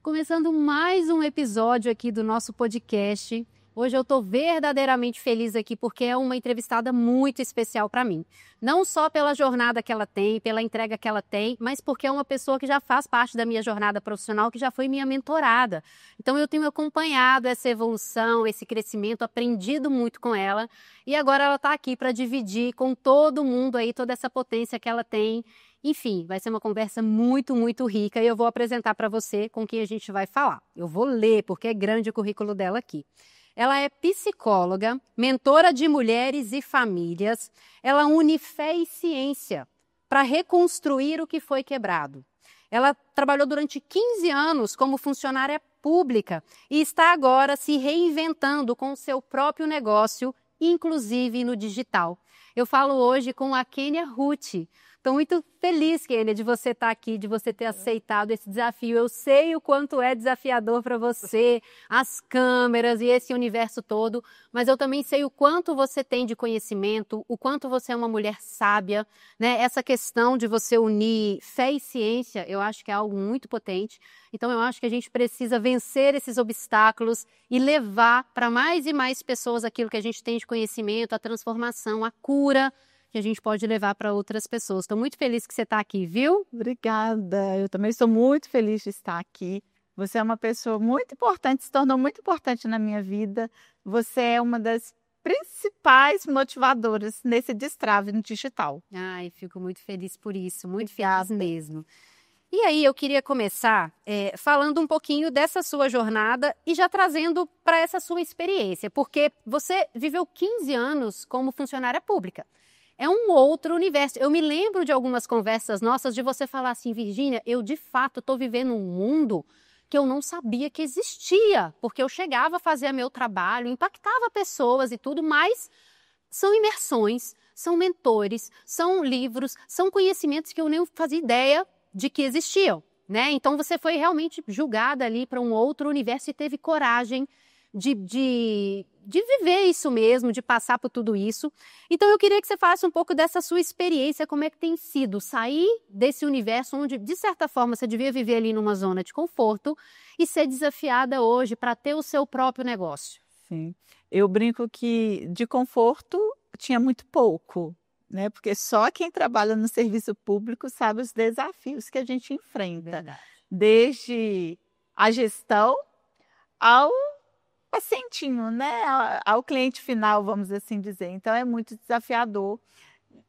Começando mais um episódio aqui do nosso podcast. Hoje eu estou verdadeiramente feliz aqui porque é uma entrevistada muito especial para mim. Não só pela jornada que ela tem, pela entrega que ela tem, mas porque é uma pessoa que já faz parte da minha jornada profissional, que já foi minha mentorada. Então eu tenho acompanhado essa evolução, esse crescimento, aprendido muito com ela. E agora ela está aqui para dividir com todo mundo aí toda essa potência que ela tem. Enfim, vai ser uma conversa muito, muito rica e eu vou apresentar para você com quem a gente vai falar. Eu vou ler, porque é grande o currículo dela aqui. Ela é psicóloga, mentora de mulheres e famílias. Ela une fé e ciência para reconstruir o que foi quebrado. Ela trabalhou durante 15 anos como funcionária pública e está agora se reinventando com o seu próprio negócio, inclusive no digital. Eu falo hoje com a Kênia Ruth. Estou muito feliz, Kênia, de você estar aqui, de você ter aceitado esse desafio. Eu sei o quanto é desafiador para você, as câmeras e esse universo todo, mas eu também sei o quanto você tem de conhecimento, o quanto você é uma mulher sábia, né? Essa questão de você unir fé e ciência, eu acho que é algo muito potente. Então, eu acho que a gente precisa vencer esses obstáculos e levar para mais e mais pessoas aquilo que a gente tem de conhecimento, a transformação, a cura, que a gente pode levar para outras pessoas. Estou muito feliz que você está aqui, viu? Obrigada, eu também estou muito feliz de estar aqui. Você é uma pessoa muito importante, se tornou muito importante na minha vida. Você é uma das principais motivadoras nesse destrave no digital. Ai, fico muito feliz por isso, muito feliz mesmo. E aí, eu queria começar falando um pouquinho dessa sua jornada e já trazendo para essa sua experiência, porque você viveu 15 anos como funcionária pública. É um outro universo. Eu me lembro de algumas conversas nossas de você falar assim, Virgínia, eu de fato estou vivendo um mundo que eu não sabia que existia, porque eu chegava a fazer meu trabalho, impactava pessoas e tudo, mas são imersões, são mentores, são livros, são conhecimentos que eu nem fazia ideia de que existiam, né? Então você foi realmente julgada ali para um outro universo e teve coragem de viver isso mesmo, de passar por tudo isso. Então eu queria que você falasse um pouco dessa sua experiência, como é que tem sido sair desse universo onde, de certa forma, você devia viver ali numa zona de conforto e ser desafiada hoje para ter o seu próprio negócio. Sim. Eu brinco que de conforto tinha muito pouco, né? Porque só quem trabalha no serviço público sabe os desafios que a gente enfrenta. Verdade. Desde a gestão ao pacientinho, né? Ao cliente final, vamos assim dizer. Então é muito desafiador.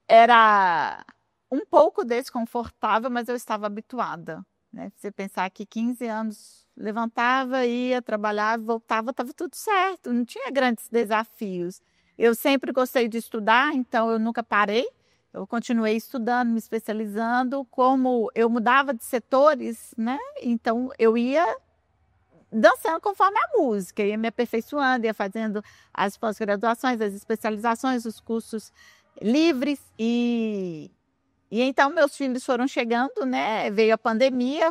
Era um pouco desconfortável, mas eu estava habituada, né? Você pensar que 15 anos levantava, ia, trabalhava, voltava, estava tudo certo, não tinha grandes desafios. Eu sempre gostei de estudar, então eu nunca parei. Eu continuei estudando, me especializando. Como eu mudava de setores, né? Então eu ia dançando conforme a música, ia me aperfeiçoando, ia fazendo as pós-graduações, as especializações, os cursos livres e então meus filhos foram chegando, né? Veio a pandemia,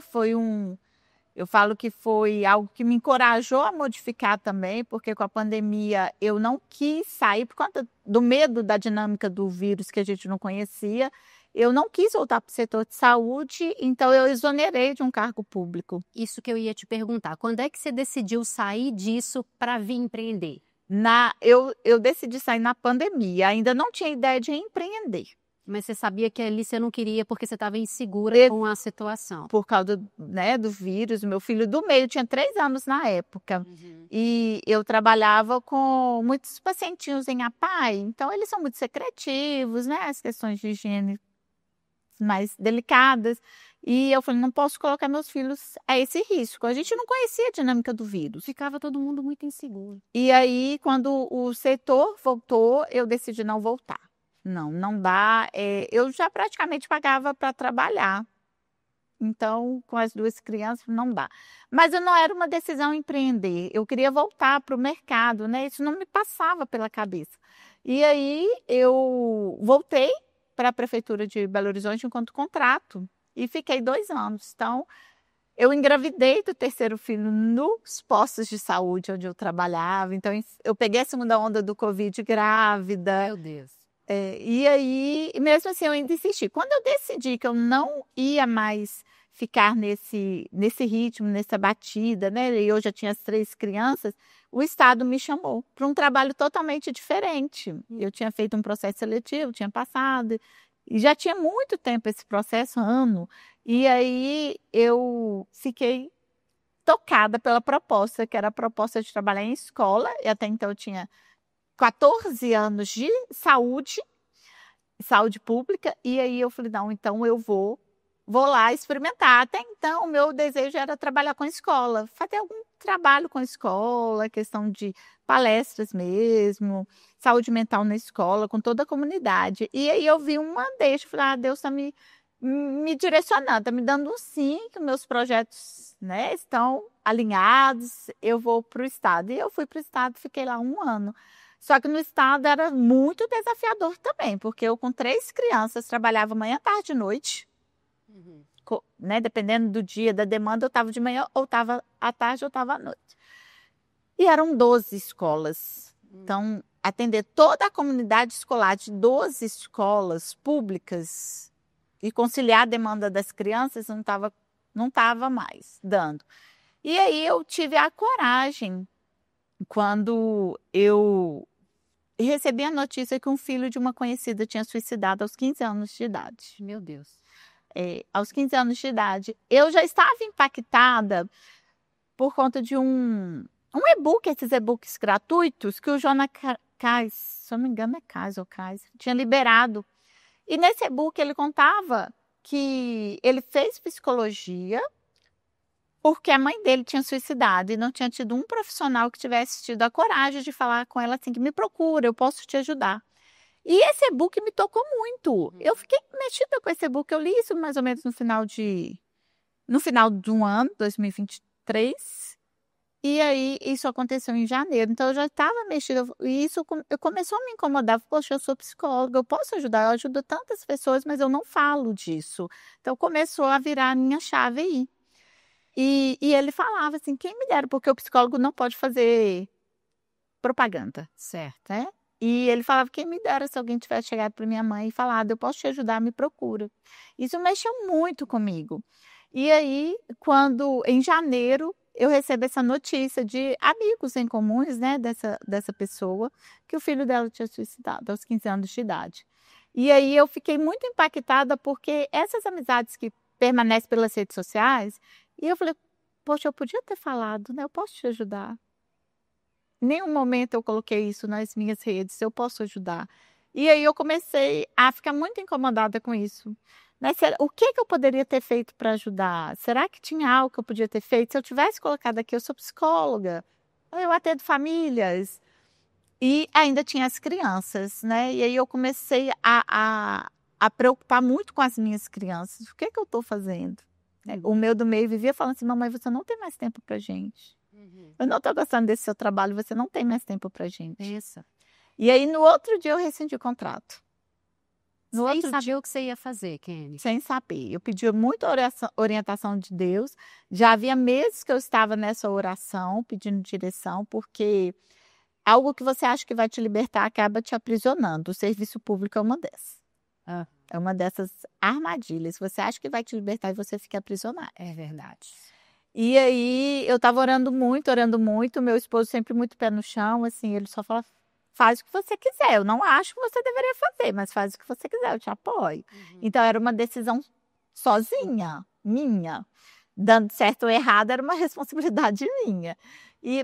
eu falo que foi algo que me encorajou a modificar também, porque com a pandemia eu não quis sair por conta do medo da dinâmica do vírus que a gente não conhecia. Eu não quis voltar para o setor de saúde, então eu exonerei de um cargo público. Isso que eu ia te perguntar. Quando é que você decidiu sair disso para vir empreender? Eu decidi sair na pandemia, ainda não tinha ideia de empreender. Mas você sabia que ali você não queria porque você estava insegura com a situação. Por causa, né, do vírus. Meu filho do meio tinha 3 anos na época. E eu trabalhava com muitos pacientinhos em APAE, então eles são muito secretivos, né? As questões de higiene mais delicadas. E eu falei, não posso colocar meus filhos a esse risco. A gente não conhecia a dinâmica do vírus. Ficava todo mundo muito inseguro. E aí, quando o setor voltou, eu decidi não voltar. Não dá. Eu já praticamente pagava para trabalhar. Então, com as 2 crianças, não dá. Mas não era uma decisão empreender. Eu queria voltar para o mercado, né? Isso não me passava pela cabeça. E aí, eu voltei para a Prefeitura de Belo Horizonte enquanto contrato. E fiquei 2 anos. Então, eu engravidei do 3º filho nos postos de saúde onde eu trabalhava. Então, eu peguei a segunda onda do Covid grávida. Meu Deus. E aí, mesmo assim, eu ainda insisti. Quando eu decidi que eu não ia mais ficar nesse ritmo, nessa batida, né? E eu já tinha as 3 crianças, o Estado me chamou para um trabalho totalmente diferente. Eu tinha feito um processo seletivo, tinha passado, e já tinha muito tempo esse processo, ano. E aí eu fiquei tocada pela proposta, que era a proposta de trabalhar em escola, e até então eu tinha 14 anos de saúde pública, e aí eu falei, não, então eu vou lá experimentar. Até então, o meu desejo era trabalhar com escola, fazer algum trabalho com escola, questão de palestras mesmo, saúde mental na escola, com toda a comunidade. E aí eu vi uma deixa, falei, ah, Deus está me direcionando, está me dando um sim, que meus projetos, né, estão alinhados, eu vou para o Estado. E eu fui para o Estado, fiquei lá 1 ano. Só que no Estado era muito desafiador também, porque eu com 3 crianças trabalhava manhã, tarde e noite. Né, dependendo do dia, da demanda, eu estava de manhã, ou estava à tarde, ou estava à noite. E eram 12 escolas. Então, atender toda a comunidade escolar de 12 escolas públicas e conciliar a demanda das crianças não estava mais dando. E aí eu tive a coragem, quando eu recebi a notícia que um filho de uma conhecida tinha suicidado aos 15 anos de idade. Meu Deus. Aos 15 anos de idade. Eu já estava impactada por conta de um e-book, esses e-books gratuitos, que o Jonas Kais, se eu não me engano é Kais ou Kais, tinha liberado. E nesse e-book ele contava que ele fez psicologia porque a mãe dele tinha suicidado e não tinha tido um profissional que tivesse tido a coragem de falar com ela assim, que me procura, eu posso te ajudar. E esse e-book me tocou muito. Eu fiquei mexida com esse e-book. Eu li isso mais ou menos no final de um ano, 2023. E aí isso aconteceu em janeiro. Então eu já estava mexida. E isso começou a me incomodar. Poxa, eu sou psicóloga, eu posso ajudar. Eu ajudo tantas pessoas, mas eu não falo disso. Então começou a virar a minha chave aí. E ele falava assim, quem me dera, porque o psicólogo não pode fazer propaganda. Certo. Né? E ele falava, quem me dera se alguém tivesse chegado para minha mãe e falado, eu posso te ajudar, me procura. Isso mexeu muito comigo. E aí, quando, em janeiro, eu recebo essa notícia de amigos em comuns, né, dessa pessoa, que o filho dela tinha suicidado aos 15 anos de idade. E aí eu fiquei muito impactada, porque essas amizades que permanecem pelas redes sociais, e eu falei, poxa, eu podia ter falado, né, eu posso te ajudar. Em nenhum momento eu coloquei isso nas minhas redes, eu posso ajudar. E aí eu comecei a ficar muito incomodada com isso. Né? O que eu poderia ter feito para ajudar? Será que tinha algo que eu podia ter feito? Se eu tivesse colocado aqui, eu sou psicóloga, eu atendo famílias. E ainda tinha as crianças, né? E aí eu comecei a preocupar muito com as minhas crianças. O que eu estou fazendo? O meu do meio vivia falando assim, mamãe, você não tem mais tempo para gente. Eu não estou gostando desse seu trabalho, você não tem mais tempo para gente. Isso. E aí, no outro dia, eu rescindi o contrato. Sem saber o que você ia fazer, Kênia? Sem saber. Eu pedi muita orientação de Deus. Já havia meses que eu estava nessa oração, pedindo direção, porque algo que você acha que vai te libertar acaba te aprisionando. O serviço público é uma dessas. É uma dessas armadilhas. Você acha que vai te libertar e você fica aprisionado. É verdade. E aí, eu estava orando muito. Meu esposo sempre muito pé no chão, assim, ele só fala, faz o que você quiser. Eu não acho que você deveria fazer, mas faz o que você quiser, eu te apoio. Então, era uma decisão sozinha, minha. Dando certo ou errado, era uma responsabilidade minha.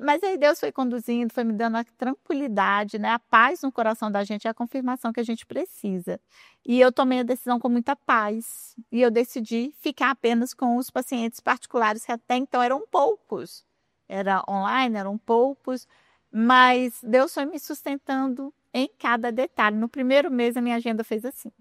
Mas aí Deus foi conduzindo, foi me dando a tranquilidade, né? A paz no coração da gente é a confirmação que a gente precisa. E eu tomei a decisão com muita paz. E eu decidi ficar apenas com os pacientes particulares, que até então eram poucos. Era online, eram poucos. Mas Deus foi me sustentando em cada detalhe. No primeiro mês, a minha agenda fez assim.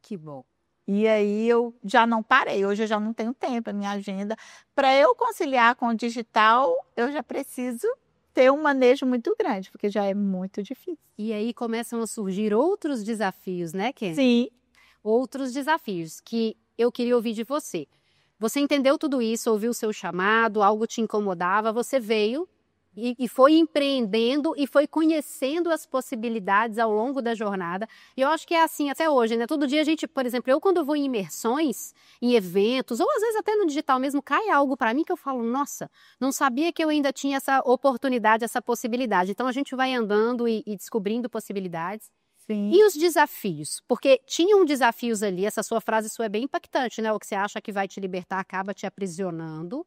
Que bom. E aí eu já não parei, hoje eu já não tenho tempo, a minha agenda. Para eu conciliar com o digital, eu já preciso ter um manejo muito grande, porque já é muito difícil. E aí começam a surgir outros desafios, né, Kênia? Sim. Outros desafios que eu queria ouvir de você. Você entendeu tudo isso, ouviu o seu chamado, algo te incomodava, você veio E foi empreendendo e foi conhecendo as possibilidades ao longo da jornada. E eu acho que é assim até hoje, né? Todo dia a gente, por exemplo, eu quando vou em imersões, em eventos, ou às vezes até no digital mesmo, cai algo para mim que eu falo, nossa, não sabia que eu ainda tinha essa oportunidade, essa possibilidade. Então a gente vai andando e descobrindo possibilidades. Sim. E os desafios? Porque tinham desafios ali, essa sua frase sua é bem impactante, né? O que você acha que vai te libertar acaba te aprisionando.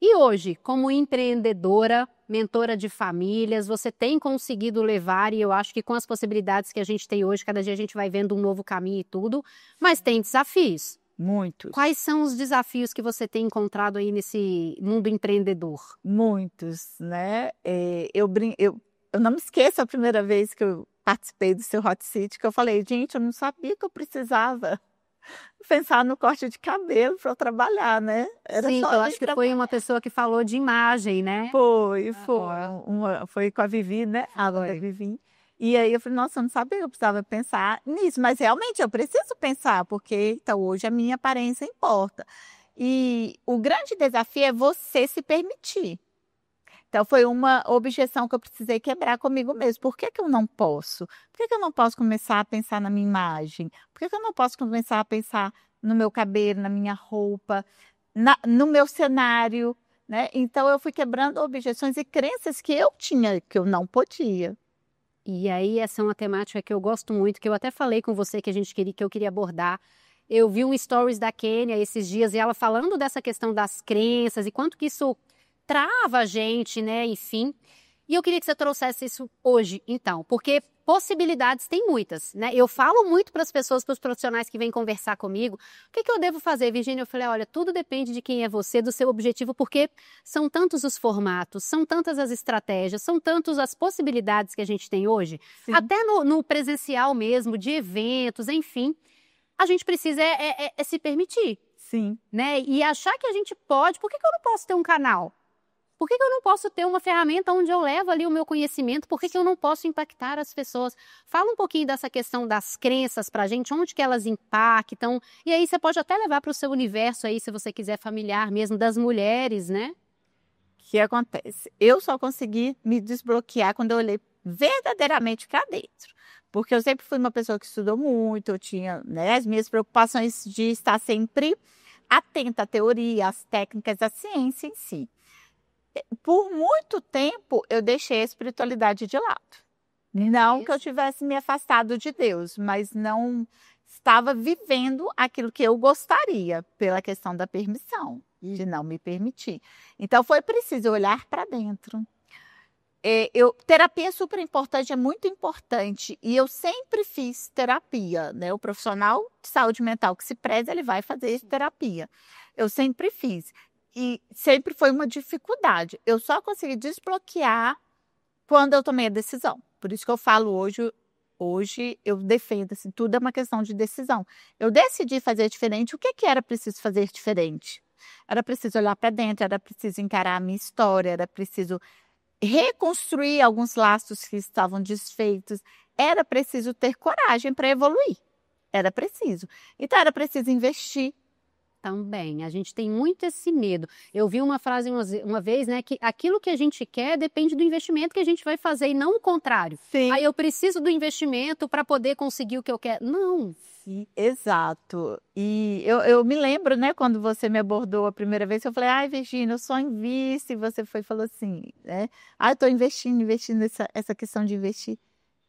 E hoje, como empreendedora, mentora de famílias, você tem conseguido levar, e eu acho que com as possibilidades que a gente tem hoje, cada dia a gente vai vendo um novo caminho e tudo, mas tem desafios. Muitos. Quais são os desafios que você tem encontrado aí nesse mundo empreendedor? Muitos, né? Eu não me esqueço a primeira vez que eu participei do seu Hot Seat, que eu falei, gente, eu não sabia que eu precisava pensar no corte de cabelo para eu trabalhar, né? Sim, eu acho que foi uma pessoa que falou de imagem, né? Foi com a Vivi, né? A Vivi. E aí eu falei, nossa, eu não sabia que eu precisava pensar nisso, mas realmente eu preciso pensar, porque então, hoje a minha aparência importa. E o grande desafio é você se permitir. Então, foi uma objeção que eu precisei quebrar comigo mesmo. Por que que eu não posso? Por que que eu não posso começar a pensar na minha imagem? Por que que eu não posso começar a pensar no meu cabelo, na minha roupa, no meu cenário, né? Então, eu fui quebrando objeções e crenças que eu tinha, que eu não podia. E aí, essa é uma temática que eu gosto muito, que eu até falei com você que eu queria abordar. Eu vi um stories da Kênia esses dias e ela falando dessa questão das crenças e quanto que isso trava a gente, né? Enfim. E eu queria que você trouxesse isso hoje, então, porque possibilidades tem muitas, né? Eu falo muito para as pessoas, para os profissionais que vêm conversar comigo, o que que eu devo fazer, Virgínia? Eu falei, olha, tudo depende de quem é você, do seu objetivo, porque são tantos os formatos, são tantas as estratégias, são tantas as possibilidades que a gente tem hoje, Sim. até no presencial mesmo, de eventos, enfim, a gente precisa se permitir, Sim. né? E achar que a gente pode, por que que eu não posso ter um canal? Por que que eu não posso ter uma ferramenta onde eu levo ali o meu conhecimento? Por que que eu não posso impactar as pessoas? Fala um pouquinho dessa questão das crenças pra gente, onde que elas impactam. E aí você pode até levar para o seu universo aí, se você quiser, familiar mesmo, das mulheres, né? O que acontece? Eu só consegui me desbloquear quando eu olhei verdadeiramente para dentro. Porque eu sempre fui uma pessoa que estudou muito, eu tinha, né, as minhas preocupações de estar sempre atenta à teoria, às técnicas, à ciência em si. Por muito tempo, eu deixei a espiritualidade de lado. Não que eu tivesse me afastado de Deus, mas não estava vivendo aquilo que eu gostaria, pela questão da permissão, de não me permitir. Então, foi preciso olhar para dentro. Terapia é super importante, é muito importante. E eu sempre fiz terapia, né? O profissional de saúde mental que se preza, ele vai fazer terapia. Eu sempre fiz. E sempre foi uma dificuldade. Eu só consegui desbloquear quando eu tomei a decisão. Por isso que eu falo hoje eu defendo, assim, tudo é uma questão de decisão. Eu decidi fazer diferente, o que que era preciso fazer diferente? Era preciso olhar para dentro, era preciso encarar a minha história, era preciso reconstruir alguns laços que estavam desfeitos, era preciso ter coragem para evoluir, era preciso. Então, era preciso investir. Também, a gente tem muito esse medo. Eu vi uma frase uma vez, né, que aquilo que a gente quer depende do investimento que a gente vai fazer e não o contrário. Sim. Aí eu preciso do investimento para poder conseguir o que eu quero. Não. Sim, exato. E eu me lembro, né, quando você me abordou a primeira vez, eu falei, ai, Virgínia, eu só invisto, e você falou assim, né, eu estou investindo essa questão de investir,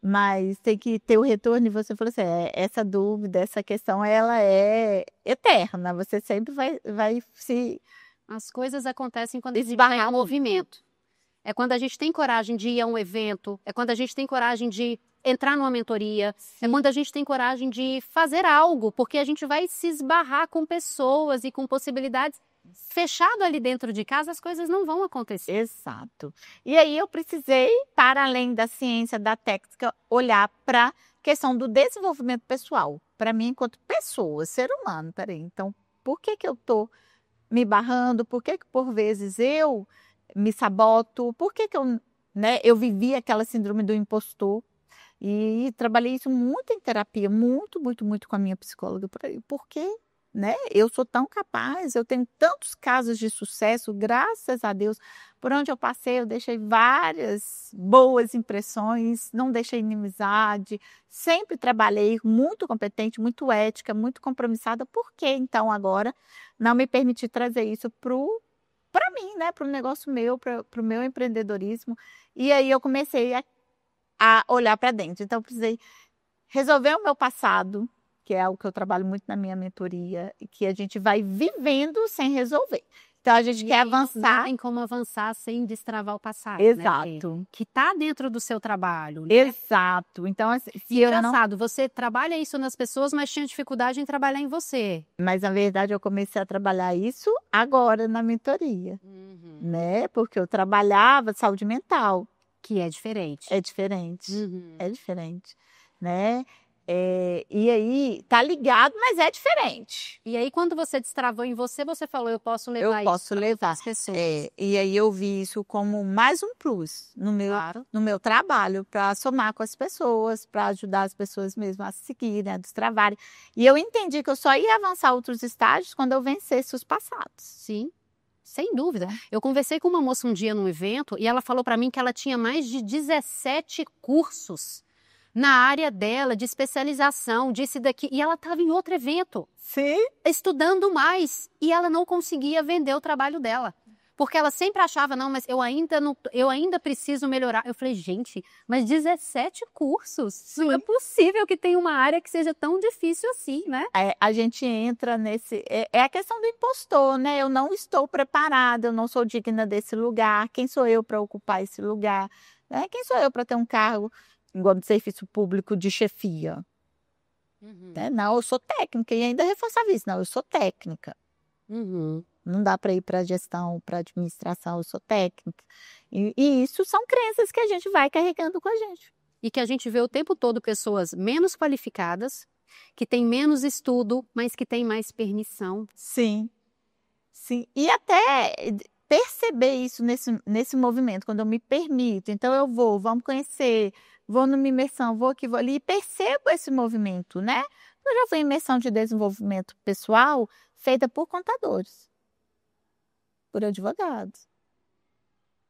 mas tem que ter o retorno, e você falou assim, essa dúvida, essa questão, ela é eterna, você sempre vai se... As coisas acontecem quando a gente está em movimento. É quando a gente tem coragem de ir a um evento, é quando a gente tem coragem de entrar numa mentoria, é quando a gente tem coragem de fazer algo, porque a gente vai se esbarrar com pessoas e com possibilidades. Fechado ali dentro de casa, as coisas não vão acontecer. Exato. E aí eu precisei, para além da ciência, da técnica, olhar para a questão do desenvolvimento pessoal. Para mim, enquanto pessoa, ser humano, peraí, então, por que que eu estou me barrando? Por que que, por vezes, eu me saboto? Por que que eu vivi aquela síndrome do impostor? E trabalhei isso muito em terapia, muito, muito, muito com a minha psicóloga. Por quê? né? Eu sou tão capaz, eu tenho tantos casos de sucesso, graças a Deus. Por onde eu passei, eu deixei várias boas impressões, não deixei inimizade, sempre trabalhei muito competente, muito ética, muito compromissada. Por que então agora não me permitir trazer isso para mim, né? Para o negócio meu, para o meu empreendedorismo? E aí eu comecei a olhar para dentro. Então, eu precisei resolver o meu passado, que é algo que eu trabalho muito na minha mentoria, e que a gente vai vivendo sem resolver. Então, a gente quer Não avançar. tem como avançar sem destravar o passado, Exato. né? Que está dentro do seu trabalho, né? Exato. Então, assim, se eu não... Engraçado, você trabalha isso nas pessoas, mas tinha dificuldade em trabalhar em você. Mas, na verdade, eu comecei a trabalhar isso agora na mentoria, né? Porque eu trabalhava saúde mental. Que é diferente. É diferente. É diferente, né? E aí, tá ligado, mas é diferente. E aí, quando você destravou em você, você falou, eu posso levar Eu posso isso para levar. as pessoas. E aí eu vi isso como mais um plus Claro. no meu trabalho, para somar com as pessoas, para ajudar as pessoas mesmo a seguirem, a destravarem. E eu entendi que eu só ia avançar outros estágios quando eu vencesse os passados. Sim. Sem dúvida. Eu conversei com uma moça um dia num evento e ela falou para mim que ela tinha mais de 17 cursos na área dela, de especialização, disse daqui. E ela estava em outro evento, Sim. estudando mais. E ela não conseguia vender o trabalho dela. Porque ela sempre achava, não, mas eu ainda preciso melhorar. Eu falei, gente, mas 17 cursos? Não é possível que tenha uma área que seja tão difícil assim, né? A gente entra nesse... É a questão do impostor, né? Eu não estou preparada, eu não sou digna desse lugar. Quem sou eu para ocupar esse lugar? Né? Quem sou eu para ter um cargo, igual no serviço público, de chefia? Né? Não, eu sou técnica. E ainda reforçava isso. Não, eu sou técnica. Não dá para ir para gestão, para administração, eu sou técnica. E isso são crenças que a gente vai carregando com a gente. E que a gente vê o tempo todo pessoas menos qualificadas, que têm menos estudo, mas que têm mais permissão. Sim, sim. E até perceber isso nesse movimento, quando eu me permito. Então eu vamos conhecer, vou numa imersão, vou aqui, vou ali, e percebo esse movimento, né? Eu já fui em imersão de desenvolvimento pessoal feita por contadores, por advogados.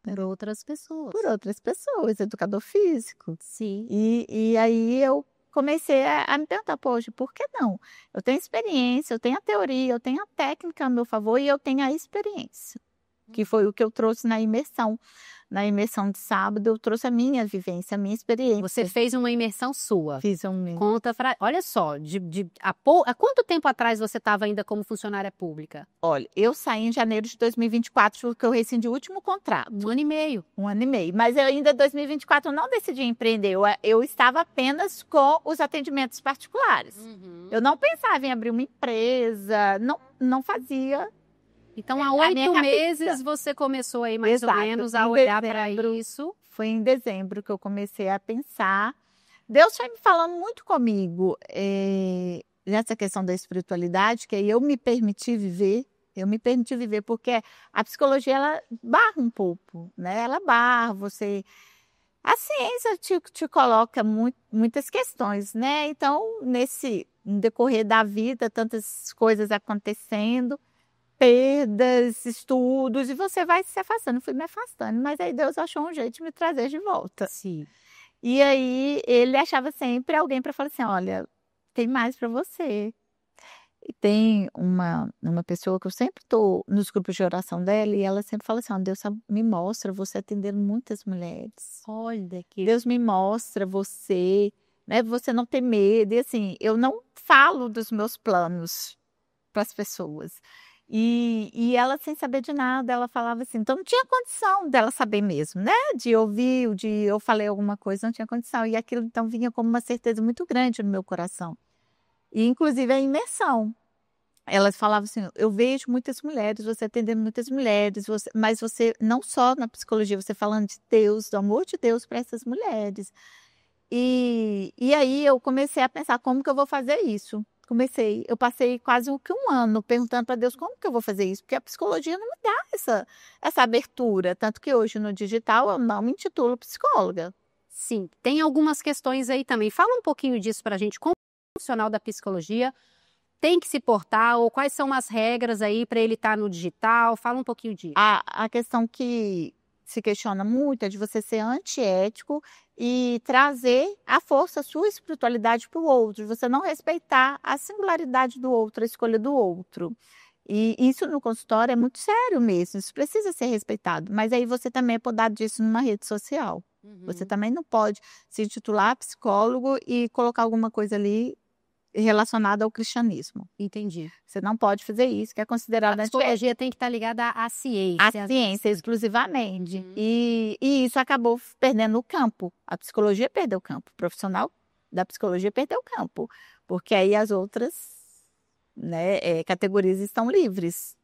Por outras pessoas. Por outras pessoas, educador físico. Sim. E aí eu comecei a me perguntar, poxa, por que não? Eu tenho experiência, eu tenho a teoria, eu tenho a técnica a meu favor e eu tenho a experiência. Que foi o que eu trouxe na imersão. Na imersão de sábado, eu trouxe a minha vivência, a minha experiência. Você fez uma imersão sua. Fiz um... Conta pra... Olha só, há quanto tempo atrás você estava ainda como funcionária pública? Olha, eu saí em janeiro de 2024, porque eu rescindi o último contrato. 1 ano e meio. 1 ano e meio. Mas eu ainda, em 2024, eu não decidi empreender. Eu estava apenas com os atendimentos particulares. Eu não pensava em abrir uma empresa, não fazia. Então, há 8 meses você começou aí mais ou menos a olhar para isso. Foi em dezembro que eu comecei a pensar. Deus foi me falando muito comigo nessa questão da espiritualidade, que aí eu me permiti viver. Eu me permiti viver porque a psicologia, ela barra um pouco, né? Ela barra, você... A ciência te coloca muitas questões, né? Então, no decorrer da vida, tantas coisas acontecendo, perdas, estudos, e você vai se afastando. Eu fui me afastando, mas aí Deus achou um jeito de me trazer de volta. Sim. E aí ele achava sempre alguém para falar assim, olha, tem mais para você. E tem uma pessoa que eu sempre estou nos grupos de oração dela, e ela sempre fala assim, Deus me mostra você atendendo muitas mulheres. Olha que... Deus me mostra você, né? Você não ter medo. E assim, eu não falo dos meus planos para as pessoas. E ela, sem saber de nada, ela falava assim, então não tinha condição dela saber mesmo, né? De ouvir, de eu falei alguma coisa, não tinha condição. E aquilo, então, vinha como uma certeza muito grande no meu coração. E, inclusive, a imersão. Elas falavam assim, eu vejo muitas mulheres, você atendendo muitas mulheres, mas você, não só na psicologia, você falando de Deus, do amor de Deus para essas mulheres. E aí eu comecei a pensar, como que eu vou fazer isso? Eu passei quase um ano perguntando para Deus como que eu vou fazer isso, porque a psicologia não me dá essa abertura, tanto que hoje no digital eu não me intitulo psicóloga. Sim, tem algumas questões aí também. Fala um pouquinho disso para a gente, como profissional da psicologia, tem que se portar ou quais são as regras aí para ele estar no digital? Fala um pouquinho disso. A questão que se questiona muito é de você ser antiético e trazer à força a sua espiritualidade para o outro, você não respeitar a singularidade do outro, a escolha do outro. E isso no consultório é muito sério mesmo, isso precisa ser respeitado. Mas aí você também é podado disso numa rede social. Você também não pode se intitular psicólogo e colocar alguma coisa ali relacionada ao cristianismo. Entendi. Você não pode fazer isso, que é considerado A psicologia tem que estar ligada à ciência. a ciência exclusivamente. E isso acabou perdendo o campo. A psicologia perdeu o campo. O profissional da psicologia perdeu o campo. Porque aí as outras, né, categorias estão livres.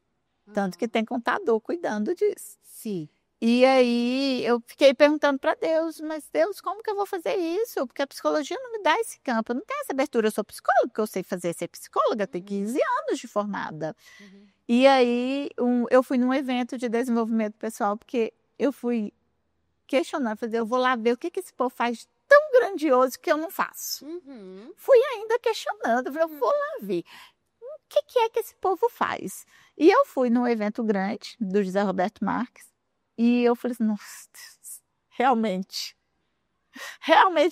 Tanto que tem contador cuidando disso. Sim. E aí eu fiquei perguntando para Deus, mas Deus, como que eu vou fazer isso? Porque a psicologia não me dá esse campo, eu não tenho essa abertura, eu sou psicóloga, que eu sei fazer ser psicóloga, tenho 15 anos de formada. E aí eu fui num evento de desenvolvimento pessoal, porque eu fui questionando, eu vou lá ver o que esse povo faz tão grandioso que eu não faço. Fui ainda questionando, eu vou lá ver. O que é que esse povo faz? E eu fui num evento grande do José Roberto Marques, e eu falei assim, nossa, realmente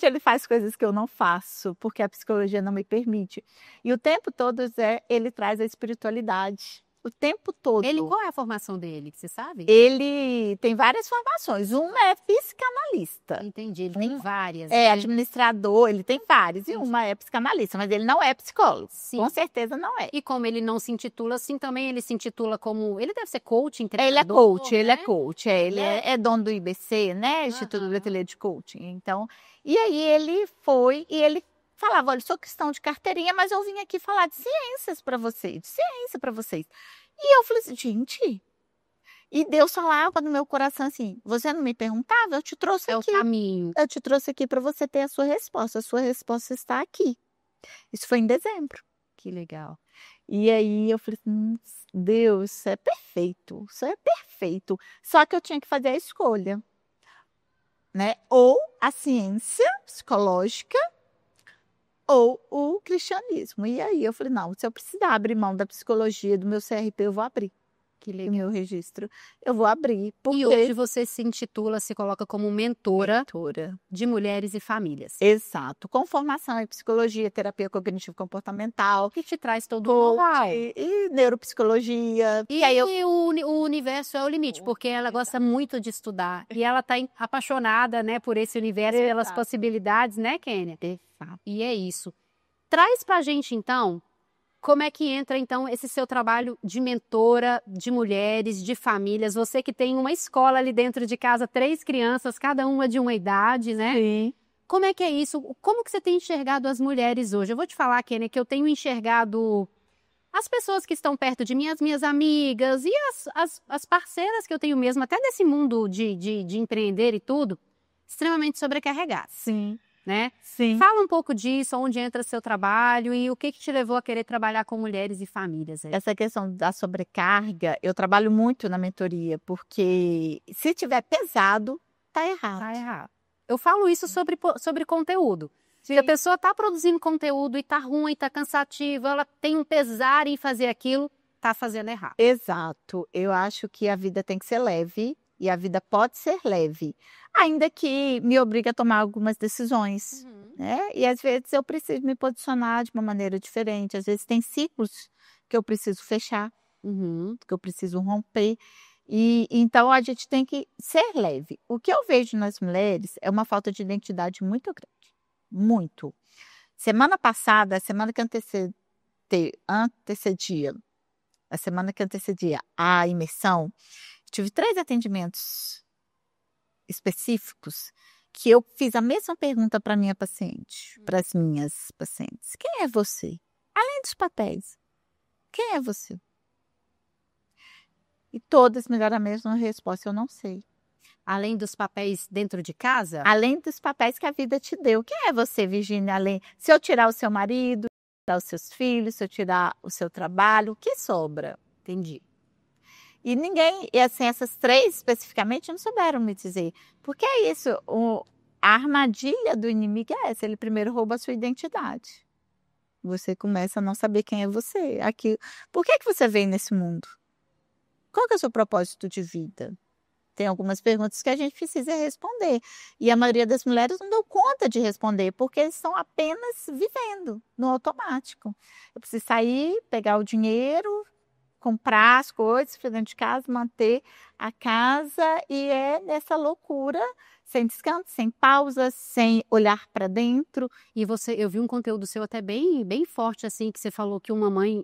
ele faz coisas que eu não faço, porque a psicologia não me permite. E o tempo todo ele traz a espiritualidade. O tempo todo. Qual é a formação dele, que você sabe? Ele tem várias formações. Uma é psicanalista. Entendi, ele tem várias. É administrador, ele tem várias. E uma é psicanalista, mas ele não é psicólogo. Sim. Com certeza não é. E como ele não se intitula assim, também ele se intitula como... Ele deve ser coaching, Ele é treinador, coach, né? ele é coach. Ele é dono do IBC, né? Instituto Brasileiro de Coaching. Então, e aí ele foi e ele falava, olha, sou cristão de carteirinha, mas eu vim aqui falar de ciências para vocês, de ciência para vocês. E eu falei assim, gente... E Deus falava no meu coração assim, você não me perguntava, eu te trouxe aqui. É o caminho. Eu te trouxe aqui para você ter a sua resposta está aqui. Isso foi em dezembro. Que legal. E aí eu falei assim, Deus, isso é perfeito, Só que eu tinha que fazer a escolha, né? Ou a ciência psicológica ou o cristianismo. E aí eu falei, não, se eu precisar abrir mão da psicologia, do meu CRP, eu vou abrir. Que Do legal. meu registro, eu vou abrir. Porque... E hoje você se intitula, se coloca como mentora de mulheres e famílias. Exato. Com formação em psicologia, terapia cognitivo-comportamental. Que te traz todo o know-how. E neuropsicologia. E aí o universo é o limite, porque ela gosta muito de estudar. E ela está apaixonada, né, por esse universo, pelas possibilidades, né, Kênia? Exato. E é isso. Traz pra gente, então, como é que entra, então, esse seu trabalho de mentora de mulheres, de famílias? Você que tem uma escola ali dentro de casa, 3 crianças, cada uma de uma idade, né? Sim. Como é que é isso? Como que você tem enxergado as mulheres hoje? Eu vou te falar, Kênia, que eu tenho enxergado as pessoas que estão perto de mim, as minhas amigas e as parceiras que eu tenho mesmo, até nesse mundo de empreender e tudo, extremamente sobrecarregadas. Sim. Né? Sim. Fala um pouco disso, onde entra seu trabalho e o que te levou a querer trabalhar com mulheres e famílias. Aí? Essa questão da sobrecarga, eu trabalho muito na mentoria, porque se tiver pesado, tá errado. Tá errado. Eu falo isso sobre conteúdo. Se a pessoa está produzindo conteúdo e tá ruim, tá cansativa, ela tem um pesar em fazer aquilo, tá fazendo errado. Exato. Eu acho que a vida tem que ser leve. E a vida pode ser leve, ainda que me obrigue a tomar algumas decisões, né? E às vezes eu preciso me posicionar de uma maneira diferente, às vezes tem ciclos que eu preciso fechar, que eu preciso romper, e então a gente tem que ser leve. O que eu vejo nas mulheres é uma falta de identidade muito grande, muito. Semana passada, a semana que antecedia a imersão, tive 3 atendimentos específicos que eu fiz a mesma pergunta para minha paciente, para as minhas pacientes. Quem é você? Além dos papéis, quem é você? E todas me deram a mesma resposta, eu não sei. Além dos papéis dentro de casa? Além dos papéis que a vida te deu. Quem é você, Virgínia? Se eu tirar o seu marido, tirar os seus filhos, se eu tirar o seu trabalho, o que sobra? Entendi. E ninguém, e assim, essas 3 especificamente não souberam me dizer. Porque é isso, a armadilha do inimigo é essa, ele primeiro rouba a sua identidade. Você começa a não saber quem é você. Aqui, por que você veio nesse mundo? Qual que é o seu propósito de vida? Tem algumas perguntas que a gente precisa responder. E a maioria das mulheres não dão conta de responder, porque estão apenas vivendo no automático. Eu preciso sair, pegar o dinheiro, comprar as coisas para dentro de casa, manter a casa, e é nessa loucura, sem descanso, sem pausa, sem olhar para dentro. E eu vi um conteúdo seu até bem forte, assim, que você falou que uma mãe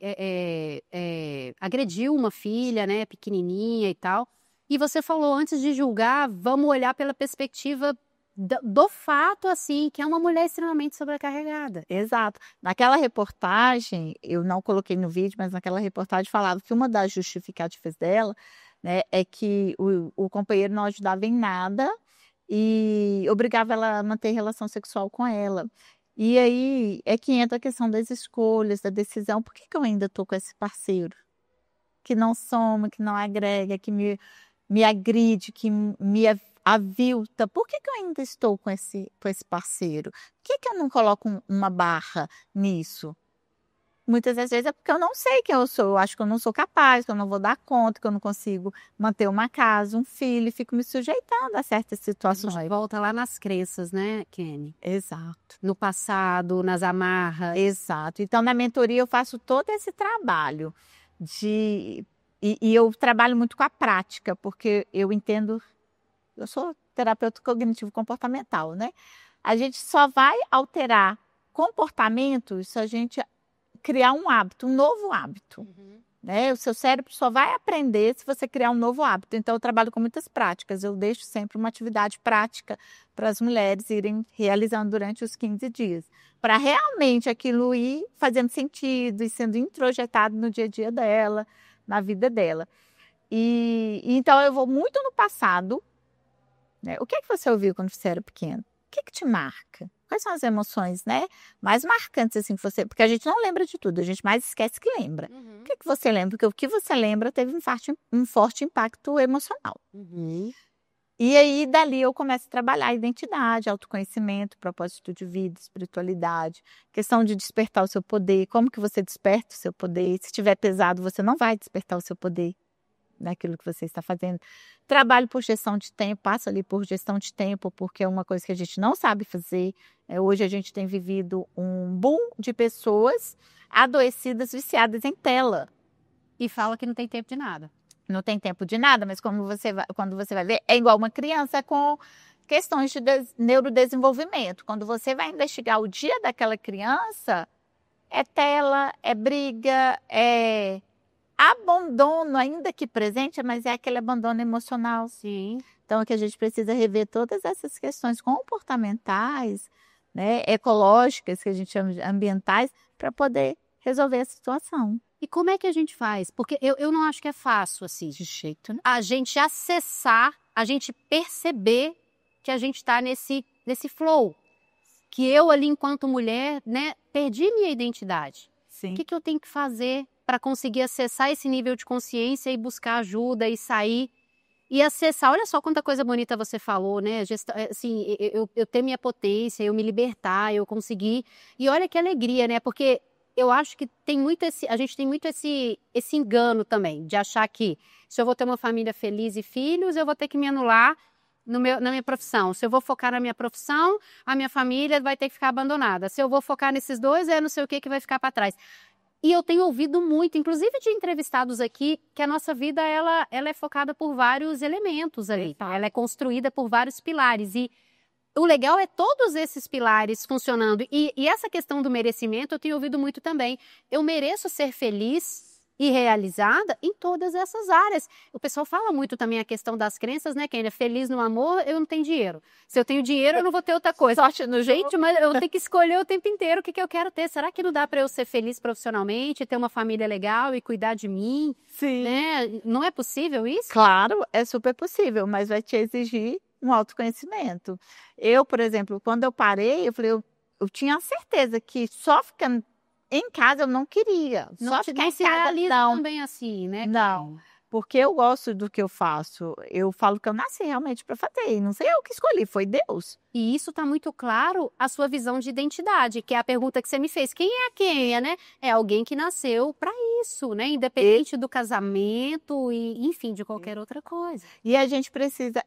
agrediu uma filha, né, pequenininha e tal. E você falou, antes de julgar, vamos olhar pela perspectiva do fato, assim, que é uma mulher extremamente sobrecarregada. Exato. Naquela reportagem, eu não coloquei no vídeo, mas naquela reportagem falava que uma das justificativas dela, né, é que o companheiro não ajudava em nada e obrigava ela a manter relação sexual com ela. E aí é que entra a questão das escolhas, da decisão. Por que eu ainda estou com esse parceiro? Que não soma, que não agrega, que me agride, que me avilta. Por que eu ainda estou com esse parceiro? Por que eu não coloco uma barra nisso? Muitas das vezes é porque eu não sei quem eu sou. Eu acho que eu não sou capaz, que eu não vou dar conta, que eu não consigo manter uma casa, um filho, e fico me sujeitando a certas situações. Volta lá nas crenças, né, Keni? Exato. No passado, nas amarras. Exato. Então, na mentoria, eu faço todo esse trabalho e eu trabalho muito com a prática, porque eu entendo, eu sou terapeuta cognitivo-comportamental, né? A gente só vai alterar comportamentos se a gente criar um hábito, um novo hábito. Né? O seu cérebro só vai aprender se você criar um novo hábito. Então, eu trabalho com muitas práticas. Eu deixo sempre uma atividade prática para as mulheres irem realizando durante os 15 dias, para realmente aquilo ir fazendo sentido e sendo introjetado no dia a dia dela, na vida dela. E então, eu vou muito no passado. Né? O que é que você ouviu quando você era pequeno? O que é que te marca? Quais são as emoções, né, mais marcantes, assim, que você... Porque a gente não lembra de tudo, a gente mais esquece que lembra. O que você lembra? Porque o que você lembra teve um forte impacto emocional. E aí, dali, eu começo a trabalhar a identidade, autoconhecimento, propósito de vida, espiritualidade, questão de despertar o seu poder, como que você desperta o seu poder. Se estiver pesado, você não vai despertar o seu poder naquilo que você está fazendo. Trabalho por gestão de tempo, passo ali por gestão de tempo, porque é uma coisa que a gente não sabe fazer. Hoje a gente tem vivido um boom de pessoas adoecidas, viciadas em tela. E fala que não tem tempo de nada. Não tem tempo de nada, mas quando você vai ver, é igual uma criança com questões de neurodesenvolvimento. Quando você vai investigar o dia daquela criança, é tela, é briga, é abandono, ainda que presente, mas é aquele abandono emocional. Sim. Então, é que a gente precisa rever todas essas questões comportamentais, né, ecológicas, que a gente chama de ambientais, para poder resolver a situação. E como é que a gente faz? Porque eu não acho que é fácil, assim. De jeito, né? A gente acessar, a gente perceber que a gente está nesse flow. Que eu ali, enquanto mulher, né, perdi minha identidade. Sim. O que eu tenho que fazer para conseguir acessar esse nível de consciência e buscar ajuda e sair e acessar? Olha só quanta coisa bonita você falou, né? Assim, eu ter minha potência, eu me libertar, eu conseguir. E olha que alegria, né? Porque eu acho que a gente tem muito esse engano também, de achar que se eu vou ter uma família feliz e filhos, eu vou ter que me anular na minha profissão. Se eu vou focar na minha profissão, a minha família vai ter que ficar abandonada. Se eu vou focar nesses dois, não sei o que vai ficar para trás. E eu tenho ouvido muito, inclusive de entrevistados aqui, que a nossa vida ela é focada por vários elementos ali. Ela é construída por vários pilares. E o legal é todos esses pilares funcionando. E essa questão do merecimento eu tenho ouvido muito também. Eu mereço ser feliz e realizada em todas essas áreas. O pessoal fala muito também a questão das crenças, né? Quem é feliz no amor, eu não tenho dinheiro. Se eu tenho dinheiro, eu não vou ter outra coisa. Sorte no jogo. Gente, mas eu tenho que escolher o tempo inteiro o que eu quero ter. Será que não dá para eu ser feliz profissionalmente, ter uma família legal e cuidar de mim? Sim. Né? Não é possível isso? Claro, é super possível, mas vai te exigir um autoconhecimento. Eu, por exemplo, quando eu parei, eu falei, eu tinha certeza que só ficando em casa eu não queria. Não Só ficar em se casa, realiza não. também assim, né? Não. porque eu gosto do que eu faço. Eu falo que eu nasci realmente para fazer, e não sei eu que escolhi, foi Deus. E isso está muito claro a sua visão de identidade, que é a pergunta que você me fez. Quem é a Kênia, né? É alguém que nasceu para isso, né? Independente do casamento e, enfim, de qualquer outra coisa. E a gente precisa,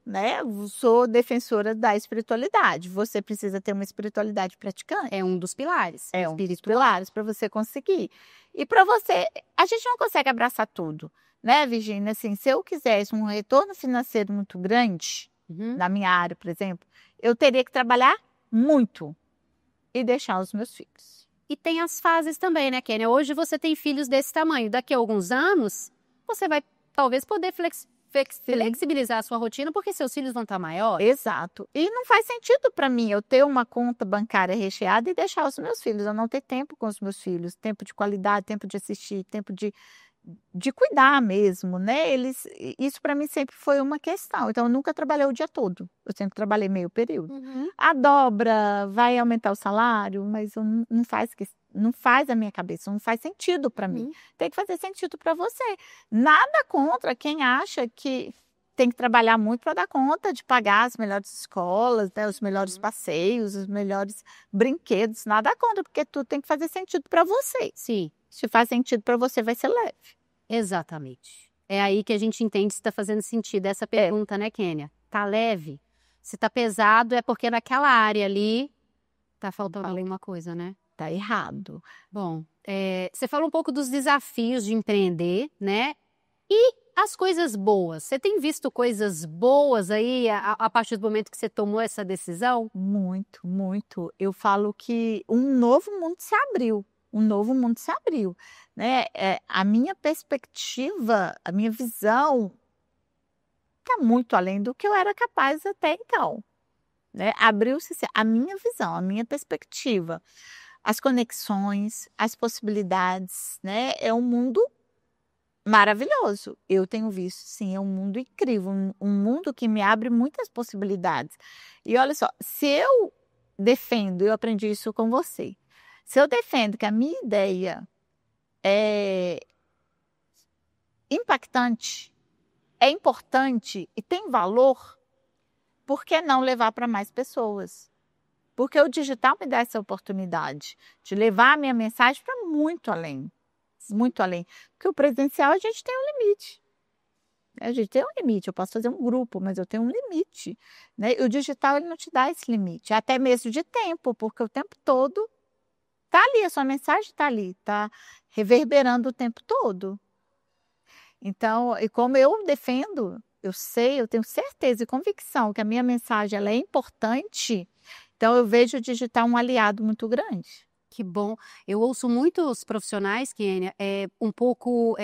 né, sou defensora da espiritualidade. Você precisa ter uma espiritualidade praticante. É um dos pilares. É um dos pilares para você conseguir. E para você, a gente não consegue abraçar tudo, né, Virgínia? Assim, se eu quisesse um retorno financeiro muito grande, na minha área, por exemplo, eu teria que trabalhar muito e deixar os meus filhos. E tem as fases também, né, Kênia? Hoje você tem filhos desse tamanho. Daqui a alguns anos, você vai talvez poder flexibilizar a sua rotina, porque seus filhos vão estar maiores. Exato. E não faz sentido para mim eu ter uma conta bancária recheada e deixar os meus filhos. Eu não ter tempo com os meus filhos, tempo de qualidade, tempo de assistir, tempo de cuidar mesmo, né? Isso para mim sempre foi uma questão. Então, eu nunca trabalhei o dia todo. Eu sempre trabalhei meio período. A dobra vai aumentar o salário, mas não faz a minha cabeça, não faz sentido para mim. Tem que fazer sentido para você. Nada contra quem acha que tem que trabalhar muito para dar conta de pagar as melhores escolas, né, os melhores passeios, os melhores brinquedos. Nada contra, porque tudo tem que fazer sentido para você. Sim. Se faz sentido para você, vai ser leve. Exatamente. É aí que a gente entende se está fazendo sentido essa pergunta, né, Kênia? Tá leve? Se tá pesado, é porque naquela área ali tá faltando alguma coisa, né? Tá errado. Bom, você falou um pouco dos desafios de empreender, né? E as coisas boas. Você tem visto coisas boas aí a partir do momento que você tomou essa decisão? Muito, muito. Eu falo que um novo mundo se abriu. Um novo mundo se abriu, né? A minha perspectiva, a minha visão está muito além do que eu era capaz até então, né? Abriu-se a minha visão, a minha perspectiva, as conexões, as possibilidades, né? É um mundo maravilhoso. Eu tenho visto, sim, é um mundo incrível, um mundo que me abre muitas possibilidades. E olha só, se eu defendo, eu aprendi isso com você. Se eu defendo que a minha ideia é impactante, é importante e tem valor, por que não levar para mais pessoas? Porque o digital me dá essa oportunidade de levar a minha mensagem para muito além. Muito além. Porque o presencial a gente tem um limite. A gente tem um limite. Eu posso fazer um grupo, mas eu tenho um limite, né? E o digital ele não te dá esse limite, até mesmo de tempo, porque o tempo todo tá ali, a sua mensagem tá ali, tá reverberando o tempo todo. Então, e como eu defendo, eu sei, eu tenho certeza e convicção que a minha mensagem ela é importante, então eu vejo o digital um aliado muito grande. Que bom. Eu ouço muitos profissionais, Kênia, um pouco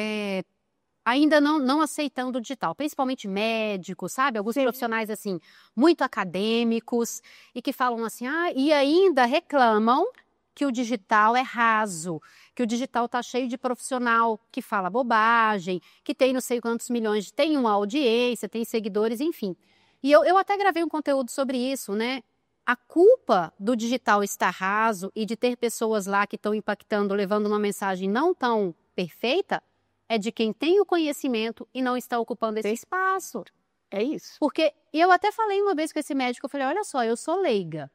ainda não aceitando o digital, principalmente médicos, sabe? Alguns profissionais, assim, muito acadêmicos e que falam assim, e ainda reclamam que o digital é raso, que o digital tá cheio de profissional que fala bobagem, que tem não sei quantos milhões, tem uma audiência, tem seguidores, enfim. E eu até gravei um conteúdo sobre isso, né? A culpa do digital estar raso e de ter pessoas lá que estão impactando, levando uma mensagem não tão perfeita, é de quem tem o conhecimento e não está ocupando esse espaço. É isso. Porque eu até falei uma vez com esse médico, eu falei, olha só, eu sou leiga.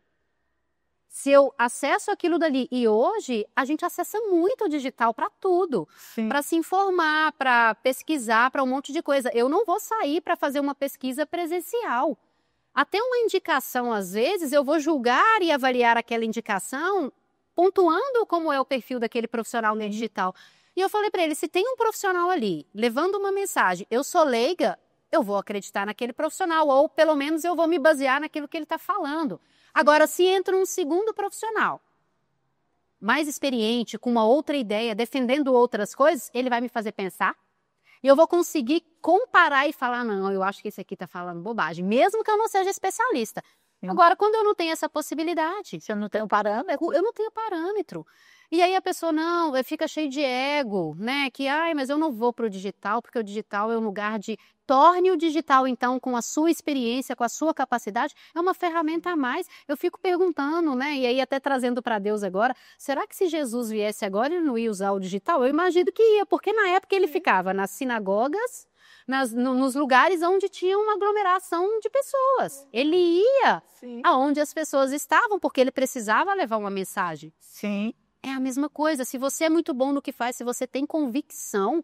Se eu acesso aquilo dali, e hoje a gente acessa muito o digital para tudo, para se informar, para pesquisar, para um monte de coisa. Eu não vou sair para fazer uma pesquisa presencial. Até uma indicação, às vezes, eu vou julgar e avaliar aquela indicação, pontuando como é o perfil daquele profissional no digital. E eu falei para ele, se tem um profissional ali, levando uma mensagem, eu sou leiga, eu vou acreditar naquele profissional, ou pelo menos eu vou me basear naquilo que ele está falando. Agora, se entra um segundo profissional, mais experiente, com uma outra ideia, defendendo outras coisas, ele vai me fazer pensar. E eu vou conseguir comparar e falar, não, eu acho que esse aqui está falando bobagem, mesmo que eu não seja especialista. Agora, quando eu não tenho essa possibilidade... Se eu não tenho parâmetro? Eu não tenho parâmetro. E aí a pessoa, fica cheio de ego, né? Que, mas eu não vou para o digital, porque o digital é um lugar de torne o digital, então, com a sua experiência, com a sua capacidade, é uma ferramenta a mais. Eu fico perguntando, né? E aí até trazendo para Deus agora, será que se Jesus viesse agora ele não ia usar o digital? Eu imagino que ia, porque na época ele ficava nas sinagogas, nos lugares onde tinha uma aglomeração de pessoas. Ele ia aonde as pessoas estavam, porque ele precisava levar uma mensagem. Sim. É a mesma coisa. Se você é muito bom no que faz, se você tem convicção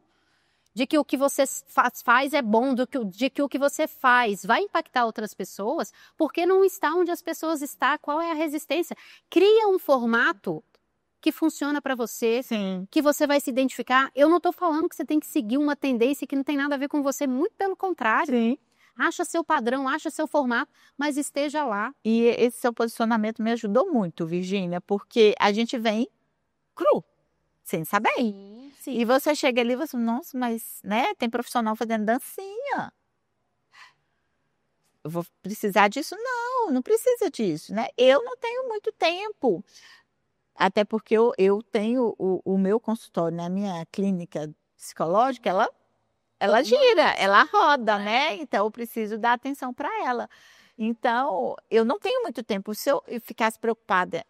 de que o que você faz é bom, de que o que você faz vai impactar outras pessoas, por que não está onde as pessoas estão? Qual é a resistência? Cria um formato que funciona para você, que você vai se identificar. Eu não estou falando que você tem que seguir uma tendência que não tem nada a ver com você, muito pelo contrário. Sim. Acha seu padrão, acha seu formato, mas esteja lá. E esse seu posicionamento me ajudou muito, Virgínia, porque a gente vem cru, sem saber. Sim. E você chega ali e você, nossa, mas né, tem profissional fazendo dancinha. Eu vou precisar disso? Não, não precisa disso, né? Eu não tenho muito tempo. Até porque eu tenho o meu consultório, né? A minha clínica psicológica, ela gira, ela roda, né? Então eu preciso dar atenção para ela. Então, eu não tenho muito tempo. Se eu ficasse preocupada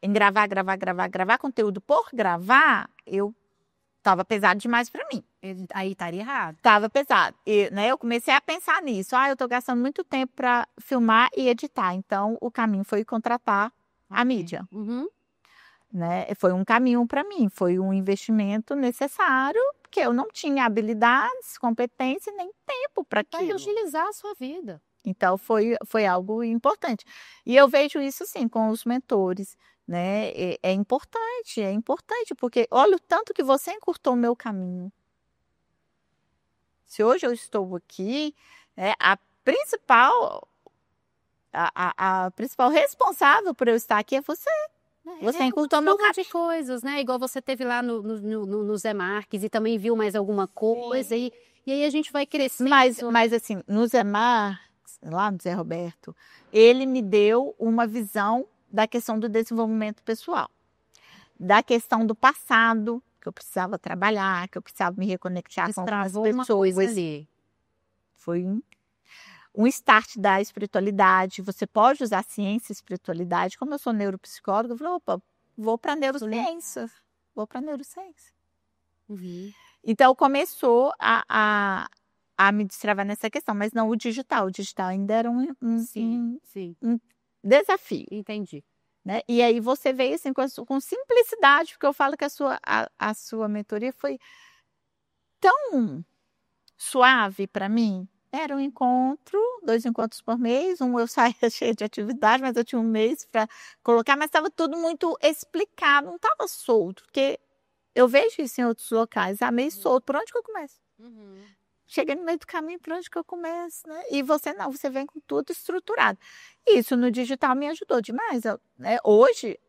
em gravar conteúdo por gravar, eu estava pesado demais para mim. Aí estaria errado. Estava pesado. E, né, eu comecei a pensar nisso. Eu estou gastando muito tempo para filmar e editar. Então, o caminho foi contratar a mídia. Né? Foi um caminho para mim. Foi um investimento necessário, porque eu não tinha habilidades, competência nem tempo para aquilo. Vai utilizar a sua vida. Então, foi algo importante. E eu vejo isso, sim, com os mentores, né? É importante, porque olha o tanto que você encurtou o meu caminho. Se hoje eu estou aqui, a principal responsável por eu estar aqui é você. Você encurtou meu caminho. De coisas, né? Igual você teve lá no Zé Marques e também viu mais alguma coisa. E aí a gente vai crescendo. Mas assim, no Zé Marques, lá no Zé Roberto, ele me deu uma visão da questão do desenvolvimento pessoal, da questão do passado, que eu precisava trabalhar, que eu precisava me reconectar com as pessoas. Ali. Foi um start da espiritualidade. Você pode usar ciência e espiritualidade. Como eu sou neuropsicóloga, eu falei, opa, vou para neurociência. Então, começou a me destravar nessa questão, mas não o digital. O digital ainda era um desafio. Entendi. Né? E aí você veio assim com simplicidade, porque eu falo que a sua mentoria foi tão suave para mim. Era um encontro, 2 encontros por mês, eu saía cheia de atividade, mas eu tinha um mês para colocar, mas estava tudo muito explicado, não estava solto, porque eu vejo isso em outros locais, meio solto, por onde que eu começo? Cheguei no meio do caminho, por onde que eu começo, né? E você não, você vem com tudo estruturado. Isso no digital me ajudou demais. Hoje,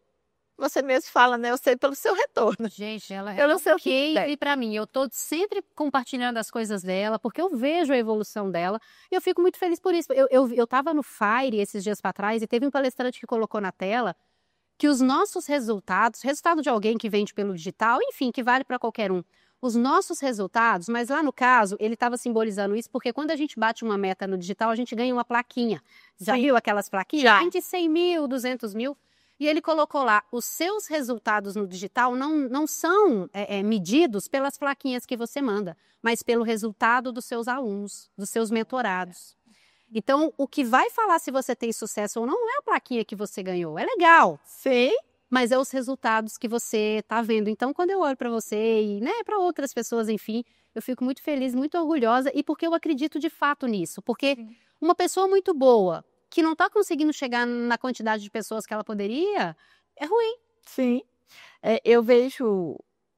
você mesmo fala, né? Eu sei pelo seu retorno. Gente, ela é ok para mim. Eu tô sempre compartilhando as coisas dela, porque eu vejo a evolução dela e eu fico muito feliz por isso. Eu tava no Fire esses dias para trás e teve um palestrante que colocou na tela que os nossos resultado de alguém que vende pelo digital, enfim, que vale para qualquer um. Os nossos resultados, mas lá no caso, ele estava simbolizando isso, porque quando a gente bate uma meta no digital, a gente ganha uma plaquinha. Já viu aquelas plaquinhas? Já. De 100 mil, 200 mil. E ele colocou lá, os seus resultados no digital não são medidos pelas plaquinhas que você manda, mas pelo resultado dos seus alunos, dos seus mentorados. Então, o que vai falar se você tem sucesso ou não é a plaquinha que você ganhou. É legal. Sim. Mas é os resultados que você está vendo. Então, quando eu olho para você e para outras pessoas, enfim, eu fico muito feliz, muito orgulhosa e porque eu acredito de fato nisso. Porque uma pessoa muito boa, que não está conseguindo chegar na quantidade de pessoas que ela poderia, é ruim. Sim.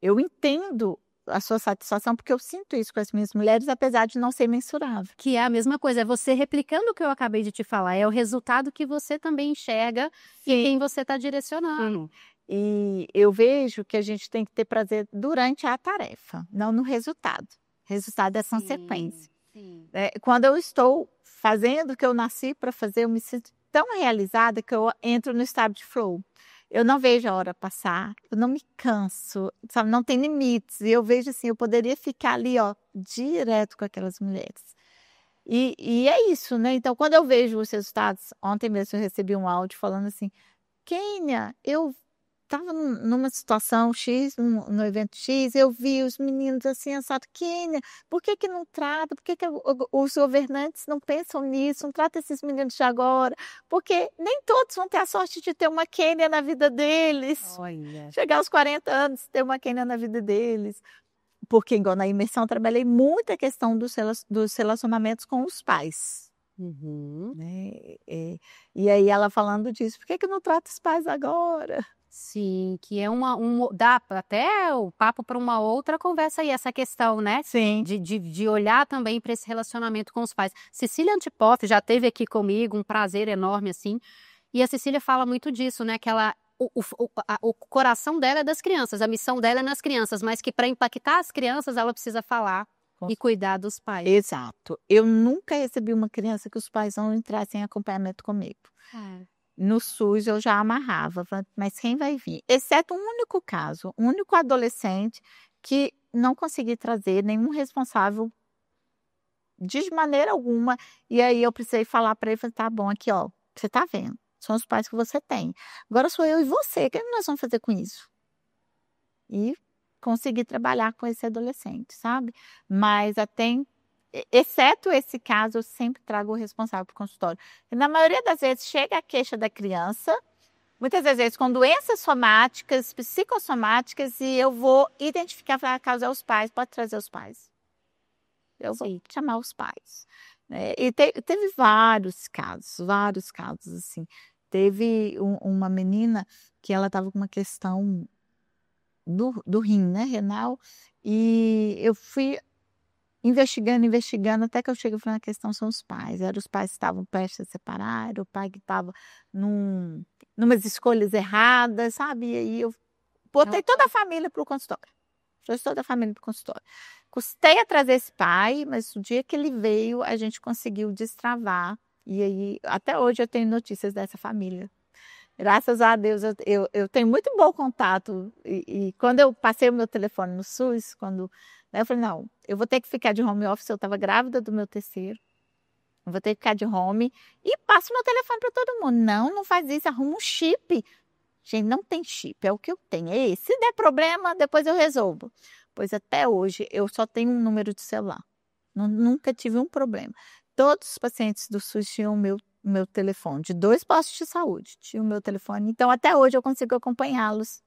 Eu entendo a sua satisfação, porque eu sinto isso com as minhas mulheres, apesar de não ser mensurável. Que é a mesma coisa, é você replicando o que eu acabei de te falar, é o resultado que você também enxerga e quem você está direcionando. E eu vejo que a gente tem que ter prazer durante a tarefa, não no resultado. O resultado é consequência. Quando eu estou fazendo o que eu nasci para fazer, eu me sinto tão realizada que eu entro no estado de flow. Eu não vejo a hora passar, eu não me canso, sabe? Não tem limites. E eu vejo assim, eu poderia ficar ali, direto com aquelas mulheres. E é isso, né? Então, quando eu vejo os resultados, ontem mesmo eu recebi um áudio falando assim, Kênia, eu estava numa situação X, no evento X, eu vi os meninos assim, assado, Kênia, por que que não trata? Por que que os governantes não pensam nisso? Não trata esses meninos de agora? Porque nem todos vão ter a sorte de ter uma Kênia na vida deles. Olha. Chegar aos 40 anos, ter uma Kênia na vida deles. Porque, igual na imersão, eu trabalhei muito a questão dos relacionamentos com os pais. Uhum. Né? E aí ela falando disso, por que que não trata os pais agora? Sim, que é dá até o papo para uma outra conversa aí, essa questão, né? Sim. De olhar também para esse relacionamento com os pais. Cecília Antipoff já esteve aqui comigo, um prazer enorme, assim. E a Cecília fala muito disso, né? Que ela, o coração dela é das crianças, a missão dela é nas crianças, mas que para impactar as crianças ela precisa falar e cuidar dos pais. Exato. Eu nunca recebi uma criança que os pais não entrassem em acompanhamento comigo. No SUS eu já amarrava, mas quem vai vir? Exceto um único caso, um único adolescente que não consegui trazer nenhum responsável de maneira alguma. E aí eu precisei falar para ele, tá bom, aqui ó, você tá vendo, são os pais que você tem. Agora sou eu e você, o que nós vamos fazer com isso? E consegui trabalhar com esse adolescente, sabe? Mas até exceto esse caso, eu sempre trago o responsável para o consultório. E na maioria das vezes chega a queixa da criança, muitas das vezes com doenças somáticas, psicossomáticas, e eu vou identificar, falar, a causa é os pais, pode trazer os pais. Eu vou chamar os pais. E teve vários casos, assim. Teve uma menina que ela estava com uma questão do rim, né, renal, e eu fui investigando, até que eu cheguei e falei, a questão são os pais. Eram os pais que estavam prestes a separar, era o pai que estava numas escolhas erradas, sabe? E aí eu botei toda a família para o consultório. Trouxe toda a família para o consultório. Custei a trazer esse pai, mas o dia que ele veio, a gente conseguiu destravar. E aí, até hoje eu tenho notícias dessa família. Graças a Deus, eu tenho muito bom contato. E quando eu passei o meu telefone no SUS, né, eu falei, não, eu vou ter que ficar de home office, eu estava grávida do meu terceiro. Eu vou ter que ficar de home e passo meu telefone para todo mundo. Não faz isso, arruma um chip. Gente, não tem chip, é o que eu tenho. É esse. Se der problema, depois eu resolvo. Pois até hoje eu só tenho um número de celular. Nunca tive um problema. Todos os pacientes do SUS tinham o meu telefone, de 2 postos de saúde, tinha o meu telefone. Então, até hoje eu consigo acompanhá-los.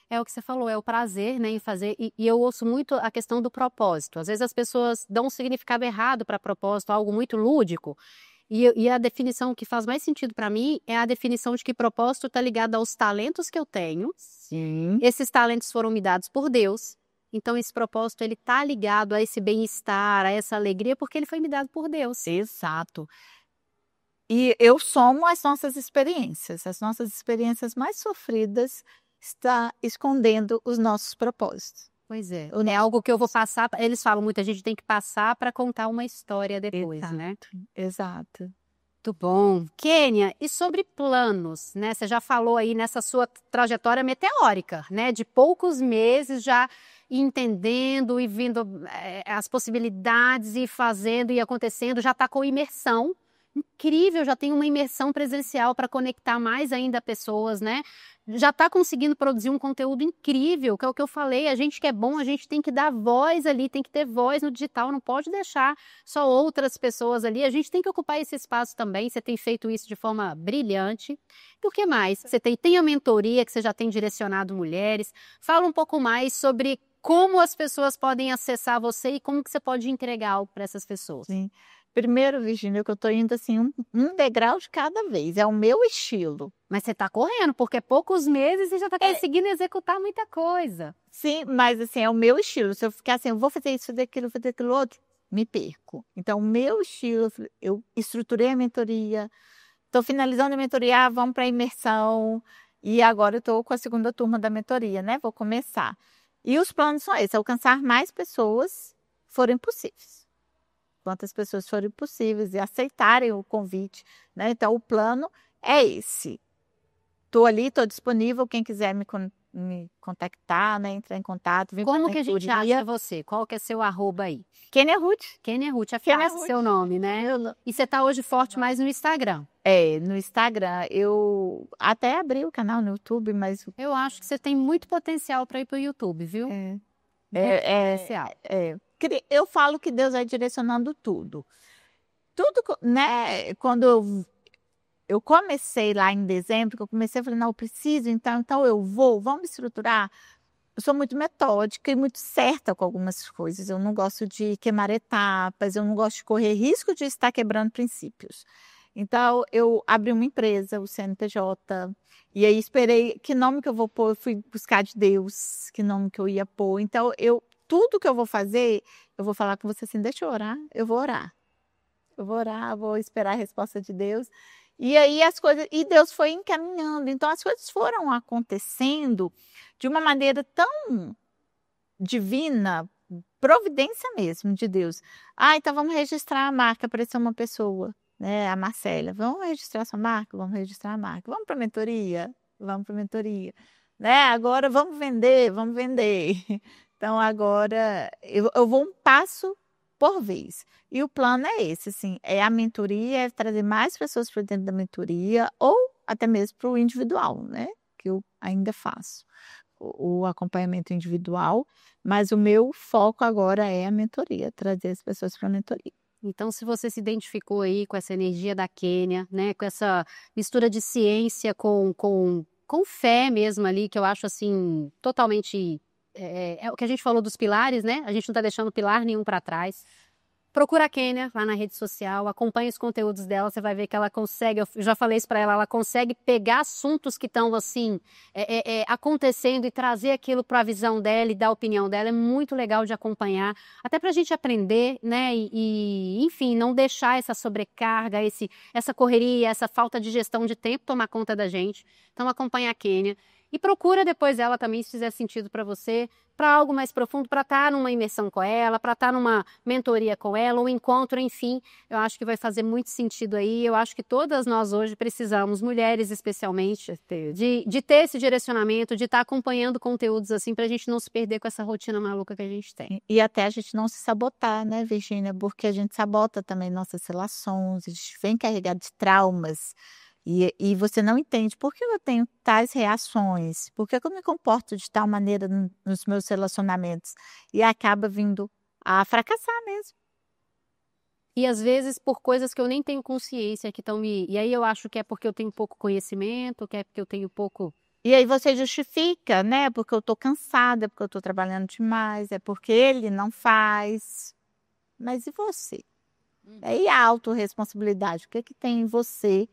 É o que você falou, é o prazer, né, em fazer. E eu ouço muito a questão do propósito. Às vezes as pessoas dão um significado errado para propósito, algo muito lúdico. E a definição que faz mais sentido para mim é a definição de que propósito está ligado aos talentos que eu tenho. Sim. Esses talentos foram me dados por Deus. Então esse propósito ele está ligado a esse bem-estar, a essa alegria, porque ele foi me dado por Deus. Exato. E eu somo as nossas experiências mais sofridas está escondendo os nossos propósitos. Pois é, é algo que eu vou passar, eles falam muito, a gente tem que passar para contar uma história depois, Exato, né? Exato. Muito bom. Kênia, e sobre planos, né? Você já falou aí nessa sua trajetória meteórica, né? De poucos meses já entendendo e vendo as possibilidades e fazendo e acontecendo, já está com imersão. Incrível, já tem uma imersão presencial para conectar mais ainda pessoas, né? Já está conseguindo produzir um conteúdo incrível, que é o que eu falei, a gente que é bom, a gente tem que dar voz ali, tem que ter voz no digital, não pode deixar só outras pessoas ali, a gente tem que ocupar esse espaço também, você tem feito isso de forma brilhante. E o que mais? Você tem a mentoria, que você já tem direcionado mulheres, fala um pouco mais sobre como as pessoas podem acessar você e como que você pode entregar algo para essas pessoas. Sim. Primeiro, Virginia, que eu estou indo assim um degrau de cada vez, é o meu estilo. Mas você está correndo, porque é poucos meses e já está conseguindo executar muita coisa. Sim, mas assim, é o meu estilo. Se eu ficar assim, eu vou fazer isso, fazer aquilo outro, me perco. Então, o meu estilo, eu estruturei a mentoria, estou finalizando a mentoria, vamos para a imersão, e agora eu estou com a segunda turma da mentoria, né? Vou começar. E os planos são esses, alcançar mais pessoas forem possíveis. Quantas pessoas forem possíveis e aceitarem o convite, né? Então, o plano é esse. Estou ali, estou disponível, quem quiser me contactar, né? Entrar em contato. Como que a gente acha você? Qual que é seu arroba aí? Kênia Ruth. Kênia Ruth, é fácil seu nome, né? E você tá hoje forte mais no Instagram. No Instagram. Eu até abri o canal no YouTube, mas... Eu acho que você tem muito potencial para ir para o YouTube, viu? Potencial. Eu falo que Deus vai direcionando tudo. Tudo, né? Quando eu comecei lá em dezembro, que eu comecei, eu falei, não, eu preciso, então vamos estruturar. Eu sou muito metódica e muito certa com algumas coisas. Eu não gosto de queimar etapas, eu não gosto de correr risco de estar quebrando princípios. Então, eu abri uma empresa, o CNPJ, e aí esperei que nome que eu vou pôr, eu fui buscar de Deus, que nome que eu ia pôr. Então, tudo que eu vou fazer, eu vou falar com você assim, deixa eu orar, eu vou orar. Eu vou orar, vou esperar a resposta de Deus. E aí Deus foi encaminhando. Então as coisas foram acontecendo de uma maneira tão divina, providência mesmo de Deus. Então vamos registrar a marca, apareceu uma pessoa, né? A Marcela. Vamos registrar sua marca? Vamos registrar a marca. Vamos para a mentoria? Vamos para a mentoria. Né? Agora vamos vender, vamos vender. Então agora eu vou um passo por vez. E o plano é esse, assim, a mentoria, é trazer mais pessoas para dentro da mentoria ou até mesmo para o individual, né? Que eu ainda faço o acompanhamento individual, mas o meu foco agora é a mentoria, trazer as pessoas para a mentoria. Então, se você se identificou aí com essa energia da Kênia, né, com essa mistura de ciência com fé mesmo ali, que eu acho assim totalmente é o que a gente falou dos pilares, né? A gente não está deixando pilar nenhum para trás. Procura a Kênia lá na rede social, acompanhe os conteúdos dela, você vai ver que ela consegue, eu já falei isso para ela consegue pegar assuntos que estão assim, acontecendo e trazer aquilo para a visão dela e dar a opinião dela, é muito legal de acompanhar, até para a gente aprender, né, enfim, não deixar essa sobrecarga, essa correria, essa falta de gestão de tempo tomar conta da gente. Então acompanhe a Kênia. E procura depois ela também, se fizer sentido para você, para algo mais profundo, para estar numa imersão com ela, para estar numa mentoria com ela, um encontro, enfim. Eu acho que vai fazer muito sentido aí. Eu acho que todas nós hoje precisamos, mulheres especialmente, de ter esse direcionamento, de estar acompanhando conteúdos assim, para a gente não se perder com essa rotina maluca que a gente tem. E até a gente não se sabotar, né, Virgínia? Porque a gente sabota também nossas relações, a gente vem carregado de traumas. E você não entende por que eu tenho tais reações, por que eu me comporto de tal maneira nos meus relacionamentos e acaba vindo a fracassar mesmo. E às vezes por coisas que eu nem tenho consciência que estão me... E aí eu acho que é porque eu tenho pouco conhecimento, que é porque eu tenho pouco... E aí você justifica, né? Porque eu tô cansada, porque eu tô trabalhando demais, é porque ele não faz. Mas e você? E a autorresponsabilidade? O que que tem em você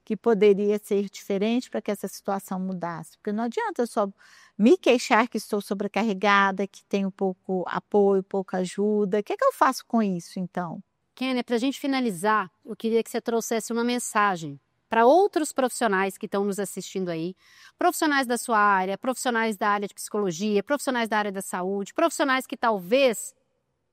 que poderia ser diferente para que essa situação mudasse? Porque não adianta eu só me queixar que estou sobrecarregada, que tenho pouco apoio, pouca ajuda. O que é que eu faço com isso, então? Kênia, para a gente finalizar, eu queria que você trouxesse uma mensagem para outros profissionais que estão nos assistindo aí, profissionais da sua área, profissionais da área de psicologia, profissionais da área da saúde, profissionais que talvez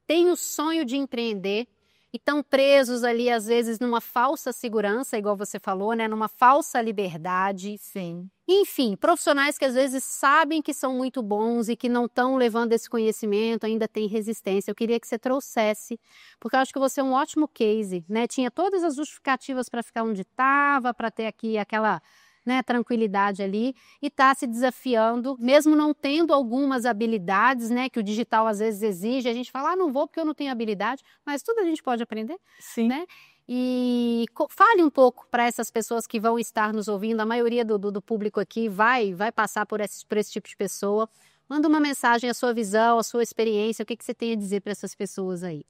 tenham o sonho de empreender e estão presos ali, às vezes, numa falsa segurança, igual você falou, né? Numa falsa liberdade. Sim. Enfim, profissionais que às vezes sabem que são muito bons e que não estão levando esse conhecimento, ainda tem resistência. Eu queria que você trouxesse, porque eu acho que você é um ótimo case, né? Tinha todas as justificativas para ficar onde estava, para ter aqui aquela... né, tranquilidade ali, e está se desafiando, mesmo não tendo algumas habilidades, né, que o digital às vezes exige, a gente fala, não vou porque eu não tenho habilidade, mas tudo a gente pode aprender, Sim. né? E fale um pouco para essas pessoas que vão estar nos ouvindo, a maioria do público aqui vai passar por esse tipo de pessoa. Manda uma mensagem, a sua visão, a sua experiência, o que você tem a dizer para essas pessoas aí?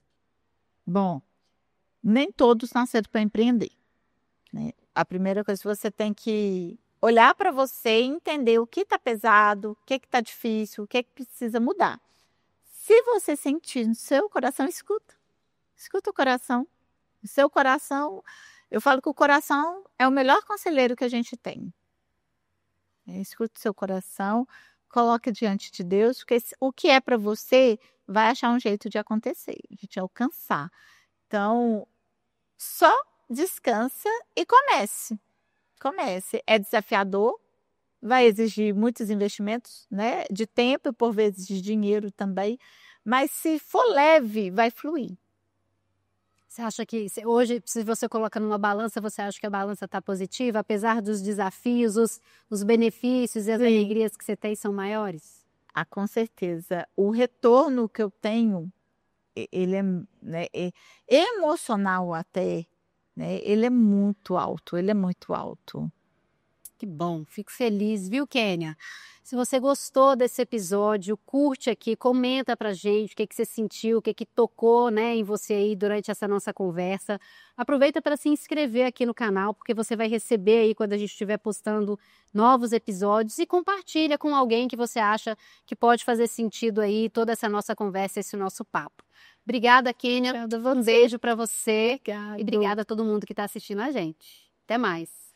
Bom, nem todos nasceram para empreender, né? A primeira coisa, você tem que olhar para você e entender o que está pesado, o que está difícil, o que precisa mudar. Se você sentir no seu coração, escuta. Escuta o coração. O seu coração, eu falo que o coração é o melhor conselheiro que a gente tem. Escuta o seu coração, coloque diante de Deus, porque o que é para você vai achar um jeito de acontecer, de te alcançar. Então, só descansa e comece. Comece. É desafiador, vai exigir muitos investimentos, né? De tempo e por vezes de dinheiro também. Mas se for leve, vai fluir. Você acha que hoje, se você coloca numa balança, você acha que a balança está positiva, apesar dos desafios, os benefícios e as alegrias que você tem são maiores? Ah, com certeza. O retorno que eu tenho, ele é, né, emocional até, né? Ele é muito alto, ele é muito alto. Que bom, fico feliz, viu, Kênia? Se você gostou desse episódio, curte aqui, comenta pra gente o que você sentiu, o que tocou, né, em você aí durante essa nossa conversa. Aproveita para se inscrever aqui no canal, porque você vai receber aí quando a gente estiver postando novos episódios, e compartilha com alguém que você acha que pode fazer sentido aí toda essa nossa conversa, esse nosso papo. Obrigada, Kênia. Um beijo para você. Obrigada. E obrigada a todo mundo que está assistindo a gente. Até mais.